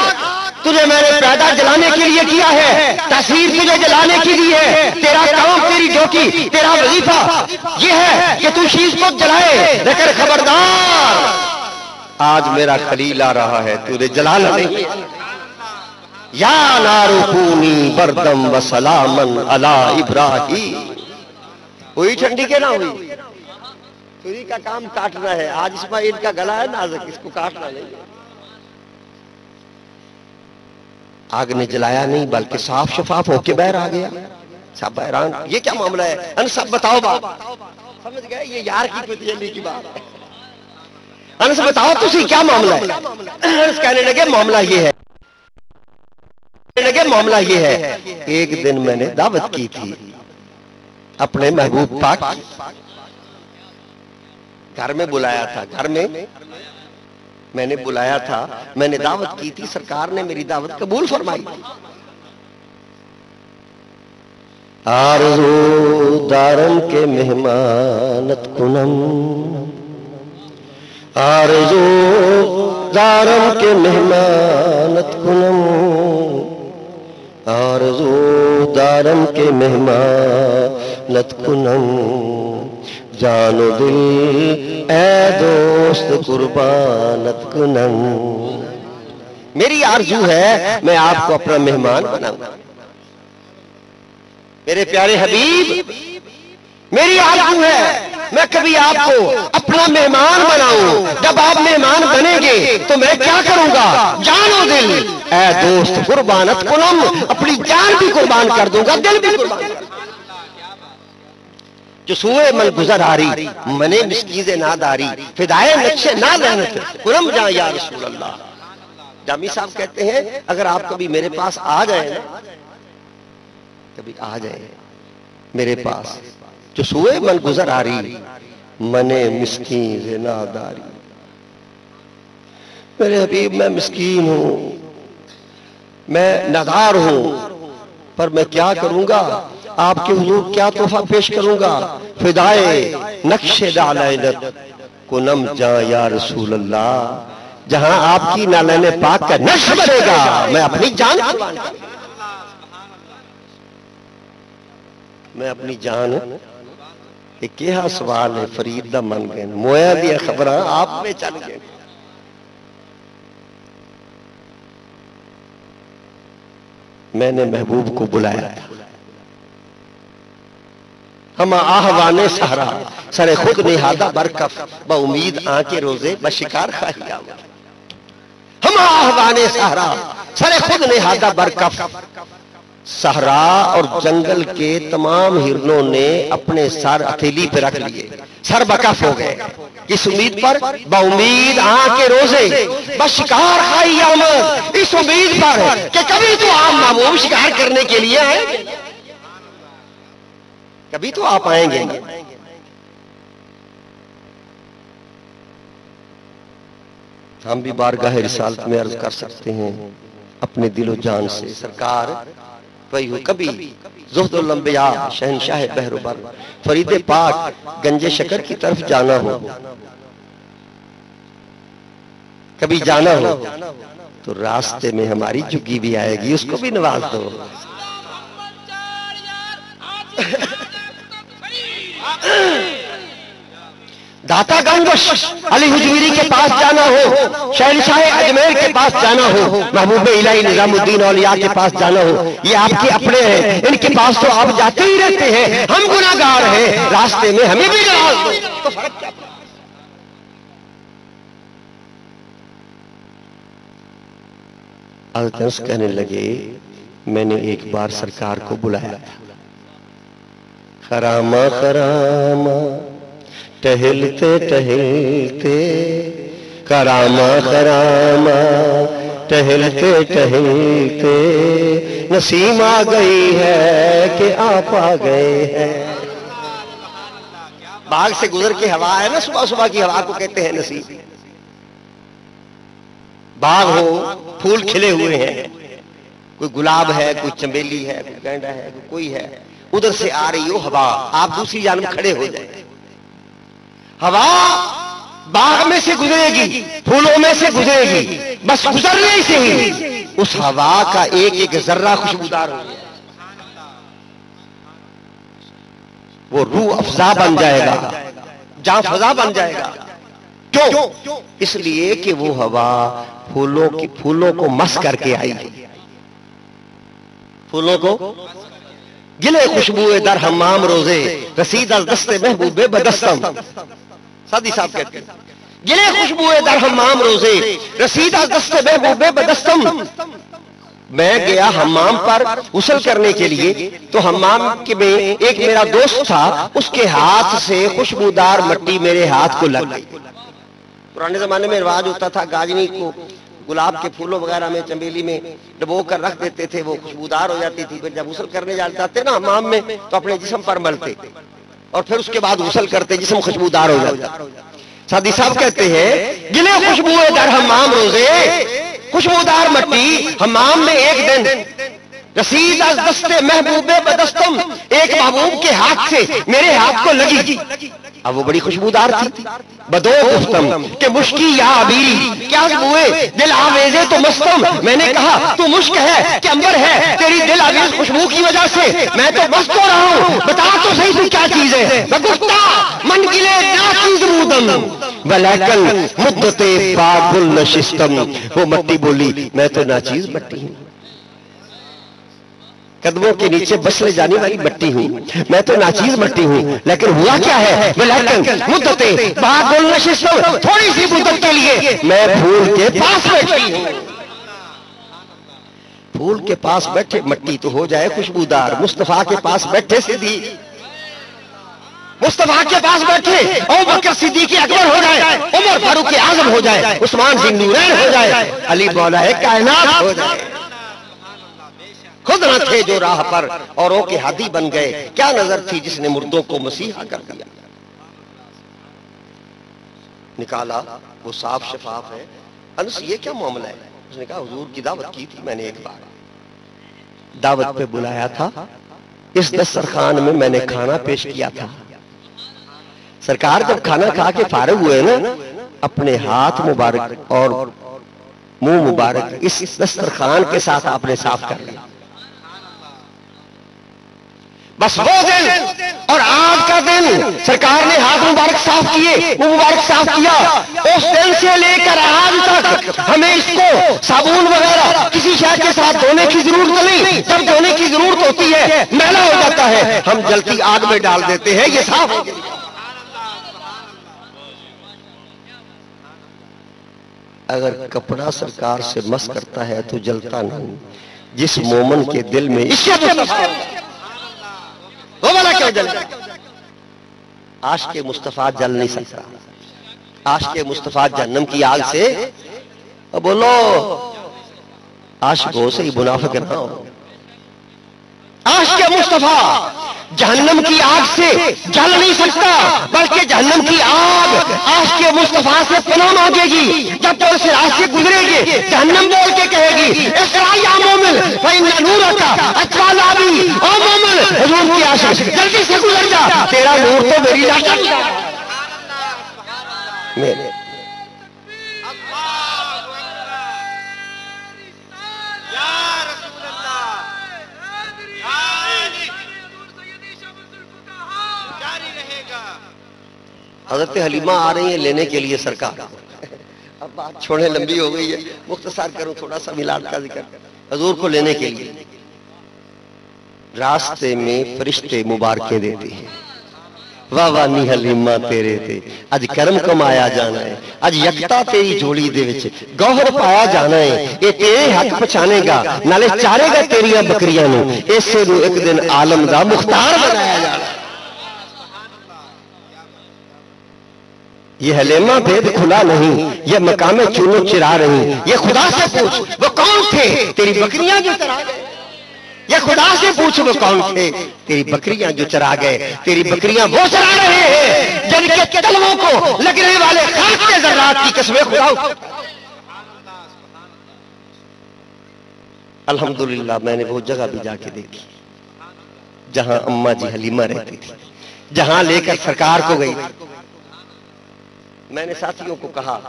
[SPEAKER 1] تجھے میں نے پیدا جلانے کے لیے کیا ہے، تاثیر تجھے جلانے کے لیے ہے، تیرا کام، تیری ڈیوٹی، تیرا وظیفہ یہ ہے کہ تو چیز کو جلائے، لیکن خبردار آج میرا خلیل آ رہا ہے، تجھے جلانا نہیں۔ یا نار کونی بردم و سلامن علی ابراہیم، ہوئی ٹھنڈی کے نہ ہوئی، چھری کا کام کاٹنا ہے۔ آج اسماعیل کا گلا ہے نازک، اس کو کاٹنا نہیں۔ آگ نے جلایا نہیں بلکہ صاف شفاف ہو کے باہر آ گیا۔ صاحب حیران، یہ کیا معاملہ ہے؟ انس صاحب بتاؤ بات، سمجھ گئے یہ یار کی پتیلی کی بات ہے۔ انس بتاؤ تسی کیا معاملہ ہے؟ انس کہنے لگے معاملہ یہ ہے، ایک دن میں نے دعوت کی تھی اپنے محبوب پاک، گھر میں بلایا تھا، گھر میں نے بلایا تھا، میں نے دعوت کی تھی، سرکار نے میری دعوت قبول فرمائی تھی۔ آرزو دارم کے مہمانت کنم، آرزو دارم کے مہمانت کنم، آرزو دارم کے مہمانت کنم، جان و دل اے دوست قربانت کنم۔ میری آرزو ہے میں آپ کو اپنا مہمان بناؤں، میرے پیارے حبیب میری آرزو ہے میں کبھی آپ کو اپنا مہمان بناؤں۔ جب آپ مہمان بنیں گے تو میں کیا کروں گا؟ جان و دل اے دوست قربانت کنم، اپنی جان بھی قربان کر دوں گا، دل بھی قربان کر دوں گا۔ جو سوئے من گزر آری، منے مسکیز ناداری، فدائے نقش نہ لہنت قرم جا یا رسول اللہ۔ جامی صاحب کہتے ہیں اگر آپ کبھی میرے پاس آ جائیں، کبھی آ جائیں میرے پاس، جو سوئے من گزر آری، منے مسکین ناداری۔ میرے حبیب میں مسکین ہوں، میں نادار ہوں، پر میں کیا کروں گا؟ آپ کے حضور کیا تحفہ پیش کروں گا؟ فدائے نقش نعلینت کنم جا یا رسول اللہ، جہاں آپ کی نالین پاک کا نقش بنے گا میں اپنی جان قربان کروں گا۔ میں اپنی جان، ایک کیا سوال ہے فرید دا من گئے، مویا دیا خبران آپ میں چل گئے۔ میں نے محبوب کو بلایا تھا، ہم آہوانے سہرا سر خود نہادہ برکف، با امید آنکے روزے بشکار خواہی آور۔ ہم آہوانے سہرا سر خود نہادہ برکف، صحرا اور جنگل کے تمام ہرنوں نے اپنے سر ہتھیلی پہ رکھ لیے، سر بکف ہو گئے، اس امید پر با امید آنکے روزے بشکار خواہی آمد، اس امید پر کہ کبھی تو آپ محبوب شکار کرنے کے لیے آئیں گے، کبھی تو آپ آئیں گے۔ ہم بھی بارگاہ رسالت میں عرض کر سکتے ہیں اپنے دل و جان سے، سرکار وہی ہو کبھی زہد الانبیاء شہنشاہ بحر و بر فرید پاک گنج شکر کی طرف جانا ہو، کبھی جانا ہو تو راستے میں ہماری جھگی بھی آئے گی، اس کو بھی نواز دو۔ داتا گنگش علی حجویری کے پاس جانا ہو، شہنشاہ اجمیر کے پاس جانا ہو، محبوب الہی نظام الدین اولیاء کے پاس جانا ہو، یہ آپ کے اپنے ہیں، ان کے پاس تو آپ جاتے ہی رہتے ہیں، ہم گناہگار ہیں، راستے میں ہمیں بھی نواز دو۔ تو فرق کیا؟ التمس کہنے لگے میں نے ایک بار سرکار کو بلایا تھا، خرامہ خرامہ ٹہلتے ٹہلتے، کرامہ خرامہ ٹہلتے ٹہلتے، نسیم آ گئی ہے کہ آپ آ گئے ہیں۔ باغ سے گزر کے ہوا ہے نا، صبح صبح کی ہوا کو کہتے ہیں نسیم۔ باغ ہو، پھول کھلے ہوئے ہیں، کوئی گلاب ہے، کوئی چمیلی ہے، کوئی گینڈا ہے، کوئی ہے، ادھر سے آ رہی ہو ہوا، آپ دوسری جانب کھڑے ہو جائیں، ہوا باغ میں سے گزرے گی، پھولوں میں سے گزرے گی، بس گزرنے سے ہی اس ہوا کا ایک ایک ذرہ خوشبودار ہو جائے، وہ روح افزا بن جائے گا، جان فضا بن جائے گا۔ کیوں؟ اس لیے کہ وہ ہوا پھولوں کو مس کر کے آئی، پھولوں کو گلے خوشبوئے در حمام روزے، رسید از دست محبوب بدستم۔ سادی صاحب کہتے ہیں گلے خوشبوئے در حمام روزے، رسید از دست محبوب بدستم۔ میں گیا حمام پر غسل کرنے کے لیے، تو حمام میں ایک میرا دوست تھا، اس کے ہاتھ سے خوشبودار مٹی میرے ہاتھ کو لگ گئی۔ پرانے زمانے میں رواج ہوتا تھا، گاجنی کو گلاب کے پھولوں وغیرہ میں، چمیلی میں ڈبو کر رکھ دیتے تھے، وہ خوشبودار ہو جاتی تھی، پھر جب غسل کرنے جاتے نا حمام میں تو اپنے جسم پر ملتے اور پھر اس کے بعد غسل کرتے، جسم خوشبودار ہو جاتا۔ سادی صاحب کہتے ہیں گلے خوشبوئے در حمام روزے، خوشبودار مٹی حمام میں ایک دن، رسید از دست محبوب بدستم، ایک محبوب کے ہاتھ سے میرے ہاتھ کو لگی، اب وہ بڑی خوشبودار تھی۔ بدو گفتم کہ مشکی یا عبیری، کیا ہوئے دل آویزے تو مستم، میں نے کہا تو مشک ہے کہ امبر ہے، تیری دل آویز خوشبو کی وجہ سے میں تو مست ہو رہا ہوں، بتا تو صحیح تو کیا چیز ہے۔ بگفتا من گلے ناچیز رودم ولیکن مدت باب النشستم، وہ مٹی بولی میں تو ناچیز مٹی ہوں، قدموں کے نیچے بس لے جانے والی مٹی ہوں، میں تو ناچیز مٹی ہوں، لیکن ہوا کیا ہے ولیکن مدت باب النشستم، تھوڑی سی مدت کے لیے میں پھول کے پاس بیٹھی ہوں۔ پھول کے پاس بیٹھے مٹی تو ہو جائے خوشبودار، مصطفیٰ کے پاس بیٹھے سیدھی، مصطفیٰ کے پاس بیٹھے ابو بکر صدیق اکبر ہو جائے، عمر فاروق اعظم ہو جائے، عثمان ذی النورین ہو جائے، علی مولا کائنات ہو جائے، خود نہ تھے جو راہ پر اوروں کے ہادی بن گئے، کیا نظر تھی جس نے مردوں کو مسیحا کر دیا۔ نکالا وہ صاف شفاف ہے، انس یہ کیا معاملہ ہے؟ اس نے کہا حضور کی دعوت کی تھی میں نے، ایک بار دعوت پہ بلایا تھا، اس دسترخوان میں میں نے کھانا پیش کیا تھا، سرکار جب کھانا کھا کے فارغ ہوئے نا، اپنے ہاتھ مبارک اور منہ مبارک اس دسترخوان کے ساتھ آپ نے صاف کر لیا۔ بس وہ دن اور آج کا دن سرکار نے ہاتھ مبارک صاف کیے، منہ مبارک صاف کیا، اس دن سے لے کر آج تک ہمیں اس کو صابن وغیرہ کسی شے کے ساتھ دھونے کی ضرورت نہیں، جب دھونے کی ضرورت ہوتی ہے میلا ہو جاتا ہے ہم جلتی آگ میں ڈال دیتے ہیں، یہ صاف ہو گیا۔ اگر کپڑا سرکار سے مس کرتا ہے تو جلتا نہیں، جس مومن کے دل میں عشق وہ والا کیوں جل گیا؟ عاشق مصطفیٰ جل نہیں سکتا، عاشق مصطفیٰ جہنم کی آگ سے بولو، عاشقوں سے ہی منافق نہ ہو، عاشق مصطفیٰ جہنم کی آگ سے جل نہیں سکتا، بلکہ جہنم کی آگ عاشق مصطفیٰ سے پناہ مانگے گی، جب تو اس راہ سے گزرے گی جہنم بول کے کہے گی اقرا یا مومن فإن نورک اطفأ ناری، او مومن حضور کی عاشق جلدی سے گزر جا، تیرا نور تو میری لاشن حضرت حلیمہ آ رہی ہیں لینے کے لیے سرکار. اب بات چھوڑے لمبی ہو گئی ہے, مختصر کروں تھوڑا سا میلاد کا ذکر. حضور کو لینے کے لیے راستے میں فرشتے مبارکیں دیتے ہیں. واہ واہ نی حلیمہ تیرے تے اج کرم کمایا جانا ہے, اج یکتا تیری جوڑی دے وچ گوہر پایا جانا ہے. اے تیرے حق پہچانے گا نالے چارے گا تیریاں بکریاں نو, اسے نو ایک دن عالم دا مختار بنایا جانا. یہ حلیمہ بھید کھلا نہیں, یہ مقام چونو چرا رہی. یہ خدا سے پوچھ وہ کون تھے تیری بکریاں جو چرا گئے. یہ خدا سے پوچھ وہ کون تھے تیری بکریاں جو چرا گئے. تیری بکریاں وہ چرا رہے ہیں جن کے قدموں کو لگنے والے خاک کے ذرات کی قسمیں خدا. الحمدللہ میں نے وہ جگہ بھی جا کے دیکھی جہاں اماں جی حلیمہ رہتی تھی, جہاں لے کر سرکار کو گئی. میں نے ساتھیوں کو کہا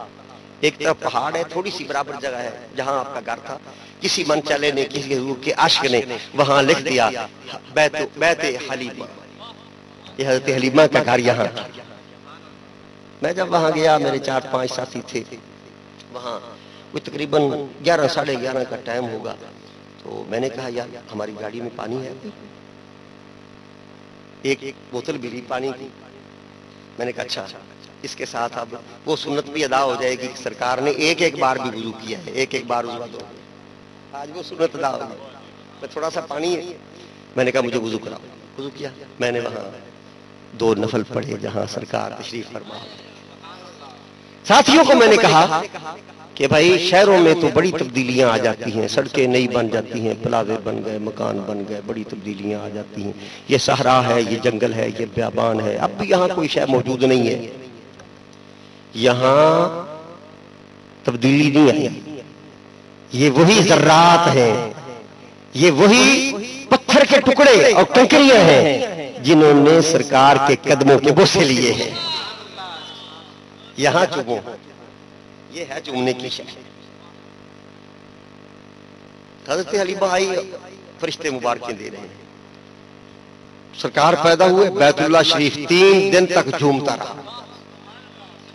[SPEAKER 1] ایک طرف پہاڑ ہے, تھوڑی سی برابر جگہ ہے جہاں آپ کا گھر تھا, کسی من چلے نے کسی حضور کے عاشق نے وہاں لکھ دیا بیت حلیمہ, یہ حضرت حلیمہ کا گھر یہاں. میں جب وہاں گیا میرے 4-5 ساتھی تھے وہاں, کوئی تقریباً 11-11:30 کا ٹائم ہوگا. تو میں نے کہا یار ہماری گاڑی میں پانی ہے, ایک بوتل بھی لی پانی کی. میں نے کہا اچھا اس کے ساتھ اب وہ سنت بھی ادا ہو جائے گی, سرکار نے ایک بار بھی وضو کیا ہے, ایک بار وضو دو, آج وہ سنت ادا ہوگی. میں تھوڑا سا پانی ہے, میں نے کہا مجھے وضو کراؤ. وضو کیا, میں نے وہاں 2 نفل پڑھے جہاں سرکار تشریف فرما. ساتھیوں کو میں نے کہا کہ بھائی شہروں میں تو بڑی تبدیلیاں آ جاتی ہیں, سڑکیں نئی بن جاتی ہیں, پلازے بن گئے, مکان بن گئے, بڑی تبدیلیاں آ جاتی ہیں. یہ صحرا ہے, یہ جنگل ہے, یہ بیابان ہے, اب بھی یہاں کوئی شے موجود نہیں ہے. یہاں تبدیلی نہیں آئی. یہ وہی ذرات ہیں, یہ وہی پتھر کے ٹکڑے اور کنکریاں ہیں جنہوں نے سرکار کے قدموں کے بوسے لیے ہیں. یہاں چومو, یہ ہے چومنے کی شے. حضرت حلیمہ آئی, فرشتے مبارکیں دے رہے ہیں. سرکار پیدا ہوئے, بیت اللہ شریف 3 دن تک جھومتا رہا.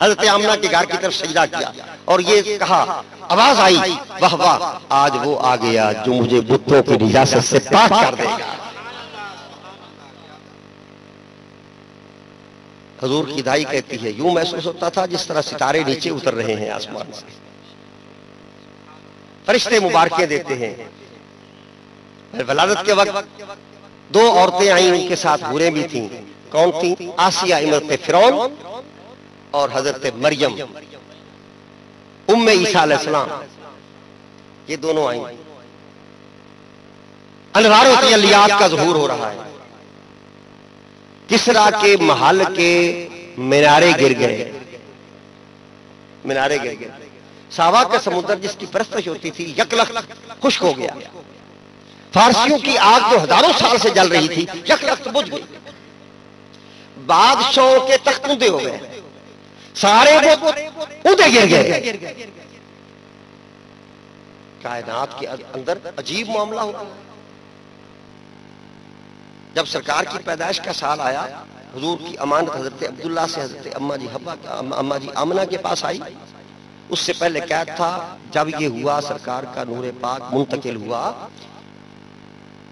[SPEAKER 1] حضرت آمنہ کے گھر کی طرف سجدہ کیا اور یہ کہا, آواز آئی واہ واہ آج وہ آ گیا جو مجھے بتوں کی نجاست سے پاک کر دے گا. حضور کی دائی کہتی ہے یوں محسوس ہوتا تھا جس طرح ستارے نیچے اتر رہے ہیں آسمان سے. فرشتے مبارکیں دیتے ہیں. ولادت کے وقت 2 عورتیں آئیں, ان کے ساتھ حوریں بھی تھیں. کون تھیں؟ آسیہ امرت فرعون اور حضرت مریم ام عیسیٰ علیہ السلام. یہ دونوں آئیں. انوار و تجلیات کا ظہور ہو رہا ہے. کسرا کے محل کے مینارے گر گئے, مینارے گر گئے. ساوا کا سمندر جس کی پرستش ہوتی تھی یکلخت خشک ہو گیا. فارسیوں کی آگ جو ہزاروں سال سے جل رہی تھی یکلخت بجھ گئی. بادشاہوں کے تخت اونچے ہو گئے, سارے اونچے گر گئے. کائنات کے اندر عجیب معاملہ ہو. جب سرکار کی پیدائش کا سال آیا, حضور کی امانت حضرت عبداللہ سے حضرت اماں جی آمنہ کے پاس آئی. اس سے پہلے قید تھا. جب یہ ہوا سرکار کا نور پاک منتقل ہوا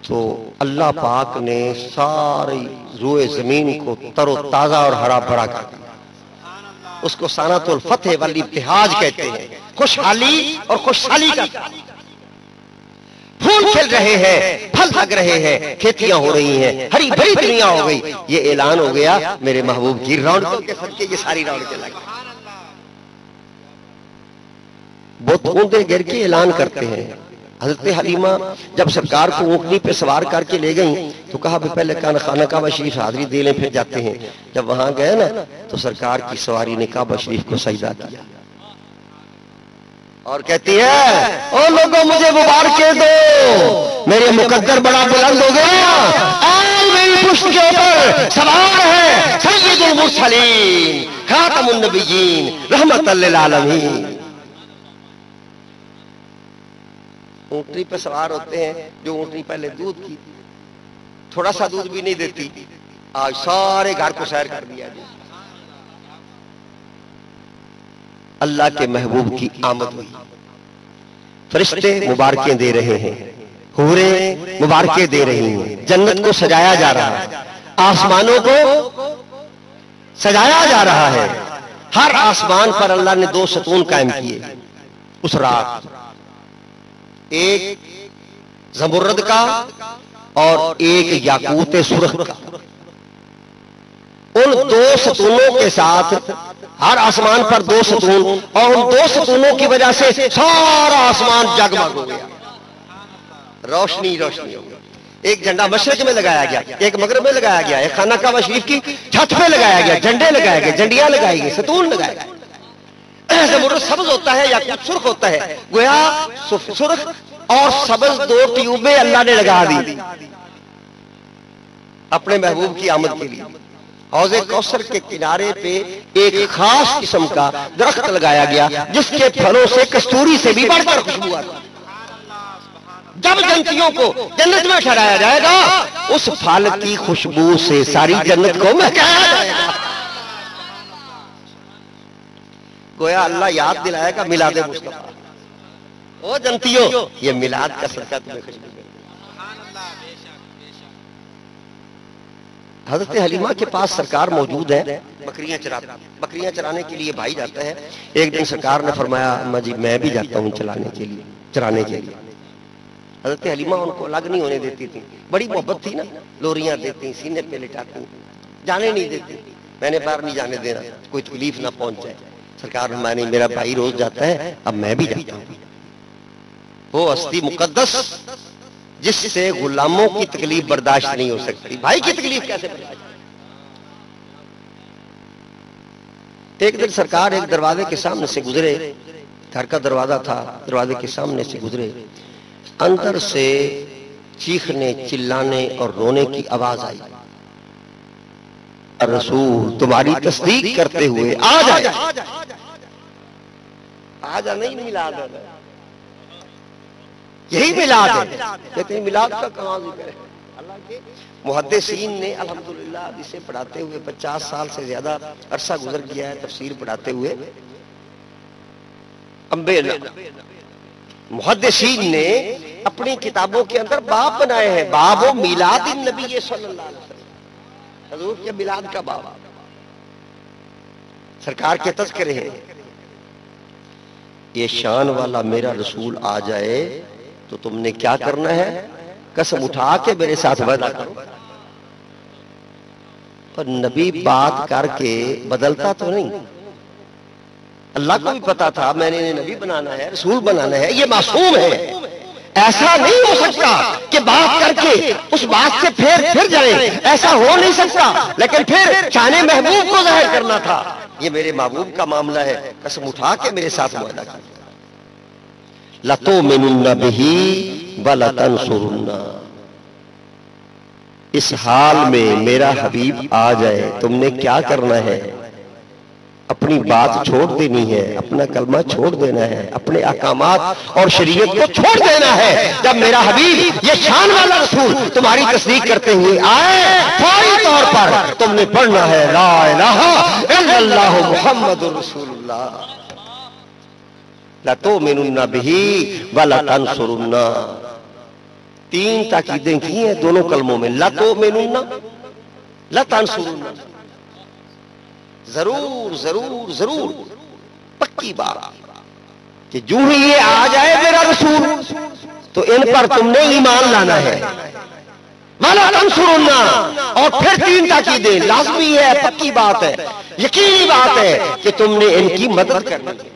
[SPEAKER 1] تو اللہ پاک نے ساری روئے زمین کو تر و تازہ اور ہرا بھرا کر دیا. اس کو سانۃ الفتح والابتہاج کہتے ہیں, خوشحالی اور خوشحالی کا. پھول کھل رہے ہیں, پھل لگ رہے ہیں, کھیتیاں ہو رہی ہیں, ہری بھری دنیا ہو گئی. یہ اعلان ہو گیا میرے محبوب کی رونقوں کے صدقے یہ ساری رونقیں لگ گئی. بت اونٹیں گر کے اعلان کرتے ہیں. حضرت حلیمہ جب سرکار کو اونٹنی پہ سوار کر کے لے گئیں تو کہا بھی پہلے خانہ کعبہ شریف حاضری دے لیں پھر جاتے ہیں. جب وہاں گئے نا تو سرکار کی سواری نے کعبہ شریف کو سجدہ کیا اور کہتی ہے او لوگوں مجھے مبارکیں دو, میرے مقدر بڑا بلند ہو گیا. آج میری پشت کے اوپر سوار ہے سید المرسلین خاتم النبیین رحمت للعالمین. اونٹنی پہ سوار ہوتے ہیں جو اونٹنی پہلے دودھ کی تھوڑا سا دودھ بھی نہیں دیتی, آج سارے گھر کو سیر کر دیا. اللہ کے محبوب کی آمد ہوئی، فرشتے مبارکیں دے رہے ہیں، حوریں مبارکیں دے رہی ہیں، جنت کو سجایا جا رہا ہے، آسمانوں کو سجایا جا رہا ہے، ہر آسمان پر اللہ نے 2 ستون قائم کیے اس رات، ایک زمرد کا اور ایک یاقوت سرخ کا۔ ان 2 ستونوں کے ساتھ ہر آسمان پر 2 ستون، اور ان 2 ستونوں کی وجہ سے سارا آسمان جگمگ ہو گیا، روشنی روشنی ہو گئی۔ ایک جھنڈا مشرق میں لگایا گیا، ایک مغرب میں لگایا گیا، ایک خانہ کعبہ شریف کی چھت پہ لگایا گیا، جھنڈے لگائے گئے، جھنڈیاں لگائی گئی، ستون لگائے گئے۔ زمرد سبز ہوتا ہے، یاقوت سرخ ہوتا ہے، گویا سرخ اور سبز 2 ٹیوبیں اللہ نے لگا دی اپنے محبوب کی آمد کے لیے۔ حوض کوثر کے کنارے پہ ایک خاص قسم کا درخت لگایا گیا جس کے پھلوں سے کستوری سے بھی بڑھ کر خوشبو آتی۔ جب جنتیوں کو جنت میں ٹھہرایا جائے گا، اس پھل کی خوشبو سے ساری جنت کو مہکایا جائے گا۔ گویا اللہ یاد دلائے گا میلاد مصطفیٰ، او جنتیوں یہ میلاد کا صدقہ تمہیں خوشبو دے۔ حضرت حلیمہ کے پاس سرکار موجود ہے، بکریاں چرانے کے لیے بھائی جاتا ہے۔ ایک دن سرکار نے فرمایا اماں جی میں بھی جاتا ہوں چرانے کے لیے۔ حضرت حلیمہ ان کو الگ نہیں ہونے دیتی تھی، بڑی محبت تھی نا، لوریاں دیتی، سینے پہ لٹاتی، جانے نہیں دیتی، میں نے باہر نہیں جانے دینا، کوئی تکلیف نہ پہنچ جائے۔ سرکار فرمایا نہیں، میرا بھائی روز جاتا ہے، اب میں بھی جاتا ہوں۔ وہ ہستی مقدس جس سے غلاموں کی تکلیف برداشت نہیں ہو سکتی، بھائی کی تکلیف کیسے برداشت؟ ایک دن سرکار ایک دروازے کے سامنے سے گزرے، گھر کا دروازہ تھا، دروازے کے سامنے سے گزرے، اندر سے چیخنے چلانے اور رونے کی آواز آئی، رسول تمہاری تصدیق کرتے ہوئے آ جائے۔ آجا نہیں میلاد ہے، یہی میلاد ہے، کہتے ہیں میلاد کا کہاں ذکر ہے؟ اللہ کے محدثین نے الحمدللہ اسے پڑھاتے ہوئے 50 سال سے زیادہ عرصہ گزر گیا ہے تفسیر پڑھاتے ہوئے۔ محدثین نے اپنی کتابوں کے اندر باب بنائے ہیں، باب و میلاد النبی صلی اللہ علیہ وسلم، حضور کے میلاد کا باب، سرکار کے تذکرے ہیں۔ یہ شان والا میرا رسول آ جائے تو تم نے کیا کرنا ہے؟ قسم اٹھا کے میرے ساتھ وعدہ کرو۔ پر نبی بات کر کے بدلتا تو نہیں، اللہ کو بھی پتا تھا میں نے انہیں نبی بنانا ہے، رسول بنانا ہے، یہ معصوم ہے، ایسا نہیں ہو سکتا کہ بات کر کے اس بات سے پھر جائیں، ایسا ہو نہیں سکتا، لیکن پھر شان محبوب کو ظاہر کرنا تھا۔ یہ میرے محبوب کا معاملہ ہے، قسم اٹھا کے میرے ساتھ معاہدہ کر۔ لَتُؤْمِنُنَّ بِهِ وَلَتَنْصُرُنَّ، اس حال میں میرا حبیب آ جائے تم نے کیا کرنا ہے؟ اپنی بات چھوڑ دینی ہے، اپنا کلمہ چھوڑ دینا ہے، اپنے احکامات اور شریعت کو چھوڑ دینا ہے۔ جب میرا حبیب یہ شان والا رسول تمہاری تصدیق کرتے ہوئے آئے، فوری طور پر تم نے پڑھنا ہے لا الہ الا اللہ محمد رسول اللہ۔ لَتُؤْمِنُنَّ بِهِ وَلَتَنْصُرُنَّ، 3 تاکیدیں کی ہیں دونوں کلموں میں، لَتُؤْمِنُنَّ لَتَنْصُرُنَّ، ضرور ضرور ضرور پکی بات کہ جو ہی یہ آ جائے میرا رسول تو ان پر تم نے ایمان لانا ہے، وَلَا تَنْصُرُنَّ، اور پھر 3 تاکیدیں، لازمی ہے، پکی بات ہے، یقینی بات ہے کہ تم نے ان کی مدد کرنی ہے،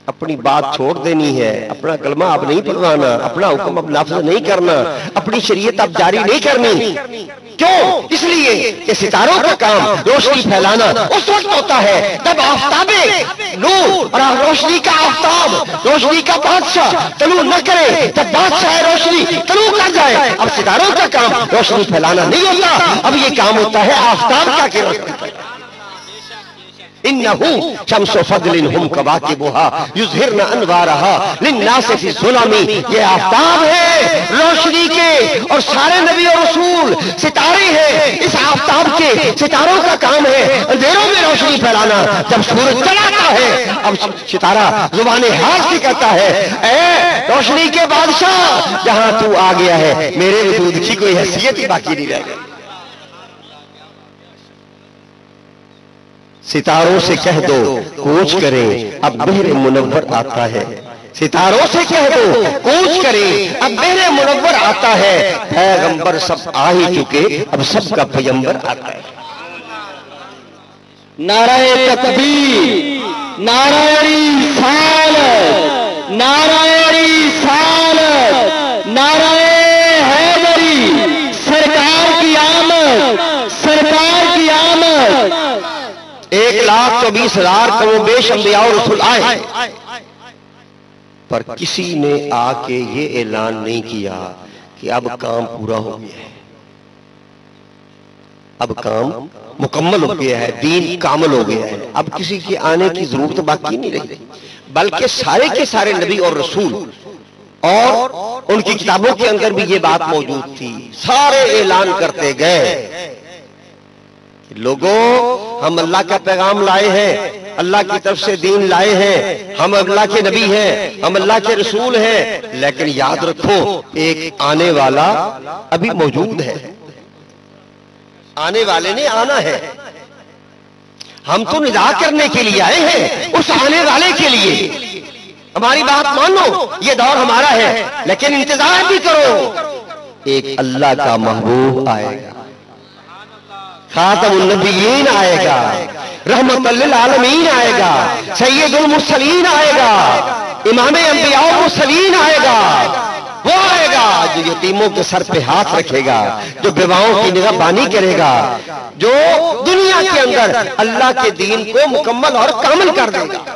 [SPEAKER 1] اپنی بات چھوڑ دینی ہے، اپنا کلمہ اب نہیں پڑھوانا، اپنا حکم اب نافذ نہیں کرنا، اپنی شریعت اب جاری نہیں کرنی۔ کیوں؟ اس لیے کہ ستاروں کا کام روشنی پھیلانا اس وقت ہوتا ہے جب آفتاب نور اور روشنی کا آفتاب، روشنی کا بادشاہ طلوع نہ کرے، جب بادشاہ روشنی طلوع کر جائے۔ اب ستاروں کا کام روشنی پھیلانا نہیں ہوتا، اب یہ کام ہوتا ہے آفتاب کا کہ روشنی پھیلانا۔ انہو شمس فضل ہم کواکبہا یظہرن انوارہا للناس فی الظلم، یہ آفتاب ہے روشنی کے اور سارے نبی اور رسول ستارے ہیں. اس آفتاب کے ستاروں کا کام ہے اندھیروں میں روشنی پھیلانا. جب سورج چلاتا ہے اب ستارہ زبان حال سے کہتا ہے اے روشنی کے بادشاہ جہاں تو آ گیا ہے میرے وجود کی کوئی حیثیت ہی باقی نہیں رہ گئی. ستاروں سے کہہ دو کوچ کریں اب بحر منور آتا ہے. ستاروں سے کہہ دو کوچ کریں اب بحر منور آتا ہے. پیغمبر سب آ ہی چکے اب سب کا پیغمبر آتا ہے.
[SPEAKER 2] نعرہ تکبیر، نعرہ رسالت، نعرہ رسالت، نعرہ حیدری، سرکار کی آمد، سرکار کی آمد.
[SPEAKER 1] 1,24,000 کم و بیش انبیاء اور رسول آئے پر کسی نے آ کے یہ اعلان نہیں کیا کہ اب کام پورا ہو گیا ہے، اب کام مکمل ہو گیا ہے، دین کامل ہو گیا ہے، اب کسی کے آنے کی ضرورت باقی نہیں رہی. بلکہ سارے کے سارے نبی اور رسول اور ان کی کتابوں کے اندر بھی یہ بات موجود تھی. سارے اعلان کرتے گئے لوگوں ہم اللہ کا پیغام لائے ہیں، اللہ کی طرف سے دین لائے ہیں، ہم اللہ کے نبی ہیں، ہم اللہ کے رسول ہیں، لیکن یاد رکھو ایک آنے والا ابھی موجود ہے، آنے والے نے آنا ہے. ہم تو ندا کرنے کے لیے آئے ہیں اس آنے والے کے لیے. ہماری بات مانو یہ دور ہمارا ہے لیکن انتظار بھی کرو. ایک اللہ کا محبوب آئے گا، خاتم النبیین آئے گا، رحمت للعالمین آئے گا، سید المرسلین آئے گا، امام انبیاء والمرسلین آئے گا. وہ آئے گا جو یتیموں کے سر پہ ہاتھ رکھے گا، جو بیواؤں کی نگہبانی کرے گا، جو دنیا کے اندر اللہ کے دین کو مکمل اور کامل کر دے گا.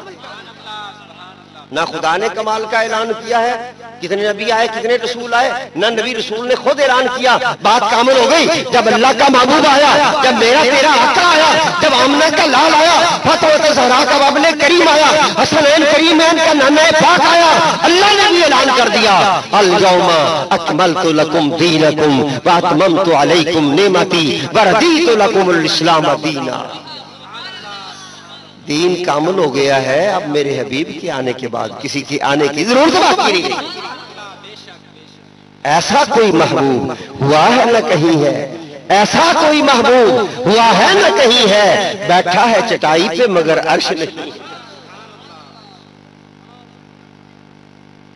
[SPEAKER 1] نہ خدا نے کمال کا اعلان کیا ہے کتنے نبی آئے کتنے رسول آئے، نہ نبی رسول نے خود اعلان کیا. بات کامل ہو گئی جب اللہ کا محبوب آیا، جب میرا تیرا آقا آیا، جب آمنہ کا لال آیا، فاطمہ زہرا کا ابن کریم آیا، حسنین کریمین کا نانا پاک آیا. اللہ نے بھی اعلان کر دیا الیوم اکملت لکم دینکم واتممت علیکم نعمتی ورضیت لکم الاسلام دینا. دین کامل ہو گیا ہے، اب میرے حبیب کے آنے کے بعد کسی کے آنے کی ضرورت باقی نہیں رہی. ایسا کوئی محبوب ہوا ہے نہ کہیں ہے، ایسا کوئی محبوب ہوا ہے نہ کہیں ہے، بیٹھا ہے چٹائی پہ مگر عرش نہیں،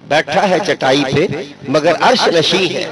[SPEAKER 1] بیٹھا ہے چٹائی پہ مگر عرش نشیں ہے.